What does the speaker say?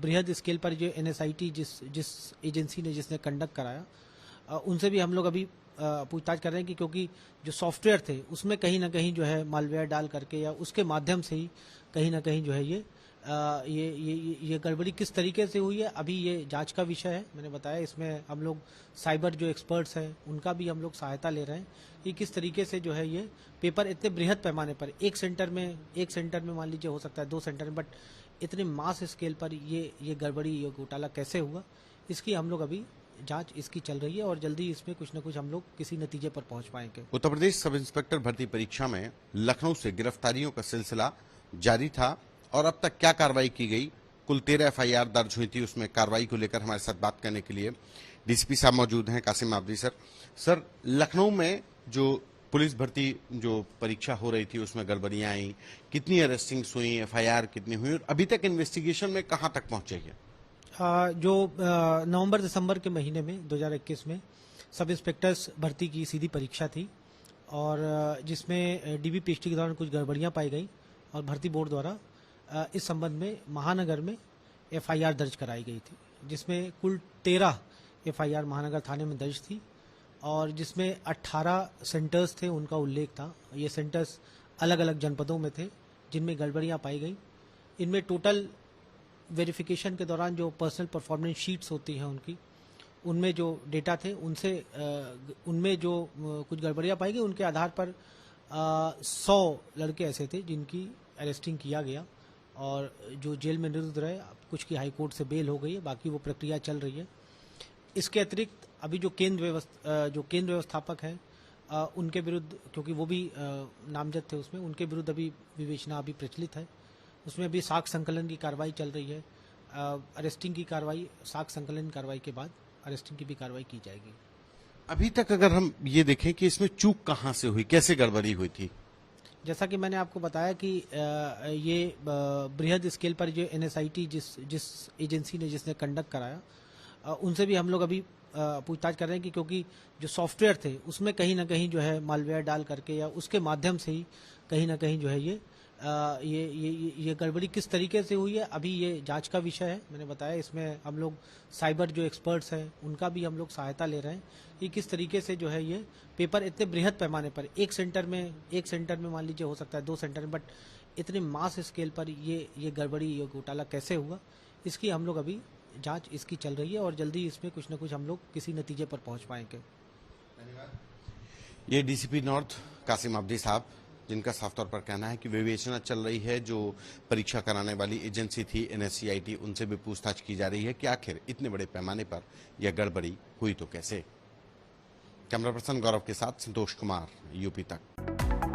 बृहद स्केल पर जो एनएसआईटी जिस एजेंसी ने जिसने कंडक्ट कराया, उनसे भी हम लोग अभी पूछताछ कर रहे हैं कि क्योंकि जो सॉफ्टवेयर थे उसमें कहीं ना कहीं जो है मालवेयर डाल करके या उसके माध्यम से ही कहीं ना कहीं जो है ये गड़बड़ी किस तरीके से हुई है, अभी ये जांच का विषय है। मैंने बताया इसमें हम लोग साइबर जो एक्सपर्ट्स हैं उनका भी हम लोग सहायता ले रहे हैं कि किस तरीके से जो है ये पेपर इतने बृहद पैमाने पर एक सेंटर में मान लीजिए हो सकता है 2 सेंटर में, बट इतने मास स्केल पर ये गड़बड़ी ये घोटाला कैसे हुआ, इसकी हम लोग अभी जांच इसकी चल रही है और जल्दी इसमें कुछ न कुछ हम लोग किसी नतीजे पर पहुंच पाएंगे। उत्तर प्रदेश सब इंस्पेक्टर भर्ती परीक्षा में लखनऊ से गिरफ्तारियों का सिलसिला जारी था और अब तक क्या कार्रवाई की गई, कुल 13 एफआईआर दर्ज हुई थी। उसमें कार्रवाई को लेकर हमारे साथ बात करने के लिए डीसीपी साहब मौजूद हैं, कासिम आबदी सर। सर, लखनऊ में जो पुलिस भर्ती जो परीक्षा हो रही थी उसमें गड़बड़ियां आई, कितनी अरेस्टिंग्स हुई, एफआईआर कितनी हुई और अभी तक इन्वेस्टिगेशन में कहां तक पहुंचे हैं? जो नवंबर दिसंबर के महीने में 2021 में सब इंस्पेक्टर्स भर्ती की सीधी परीक्षा थी और जिसमें डीबी पीएचडी के दौरान कुछ गड़बड़ियां पाई गई और भर्ती बोर्ड द्वारा इस संबंध में महानगर में एफआईआर दर्ज कराई गई थी, जिसमें कुल 13 एफआईआर महानगर थाने में दर्ज थी और जिसमें 18 सेंटर्स थे उनका उल्लेख था। ये सेंटर्स अलग अलग जनपदों में थे जिनमें गड़बड़ियां पाई गई। इनमें टोटल वेरिफिकेशन के दौरान जो पर्सनल परफॉर्मेंस शीट्स होती हैं उनकी, उनमें जो डेटा थे उनमें जो कुछ गड़बड़ियां पाई गई, उनके आधार पर 100 लड़के ऐसे थे जिनकी अरेस्टिंग किया गया और जो जेल में निरुद्ध रहे, कुछ की हाई कोर्ट से बेल हो गई है, बाकी वो प्रक्रिया चल रही है। इसके अतिरिक्त अभी जो केंद्र व्यवस्थापक हैं उनके विरुद्ध, क्योंकि वो भी नामजद थे उसमें, उनके विरुद्ध अभी विवेचना अभी प्रचलित है। उसमें भी साक्ष्य संकलन की कार्रवाई चल रही है। अरेस्टिंग की कार्रवाई, साक्ष्य संकलन कार्रवाई के बाद अरेस्टिंग की भी कार्रवाई की जाएगी। अभी तक अगर हम ये देखें कि इसमें चूक कहां से हुई, कैसे गड़बड़ी हुई थी? जैसा कि मैंने आपको बताया कि ये बृहद स्केल पर जो एनएसआईटी जिस एजेंसी ने जिसने कंडक्ट कराया, उनसे भी हम लोग अभी पूछताछ कर रहे हैं कि क्योंकि जो सॉफ्टवेयर थे उसमें कहीं ना कहीं जो है मालवेयर डाल करके या उसके माध्यम से ही कहीं ना कहीं जो है ये गड़बड़ी किस तरीके से हुई है, अभी ये जांच का विषय है। मैंने बताया इसमें हम लोग साइबर जो एक्सपर्ट्स हैं उनका भी हम लोग सहायता ले रहे हैं कि किस तरीके से जो है ये पेपर इतने बृहद पैमाने पर एक सेंटर में मान लीजिए हो सकता है 2 सेंटर में, बट इतने मास स्केल पर ये गड़बड़ी ये घोटाला कैसे हुआ, इसकी हम लोग अभी जांच इसकी चल रही है और जल्दी इसमें कुछ न कुछ हम लोग किसी नतीजे पर पहुंच पाएंगे। ये डीसीपी नॉर्थ कासिम आबदी साहब, जिनका साफ तौर पर कहना है कि विवेचना चल रही है। जो परीक्षा कराने वाली एजेंसी थी एनएससीआईटी, उनसे भी पूछताछ की जा रही है कि आखिर इतने बड़े पैमाने पर यह गड़बड़ी हुई तो कैसे। कैमरा पर्सन गौरव के साथ संतोष कुमार, यूपी तक।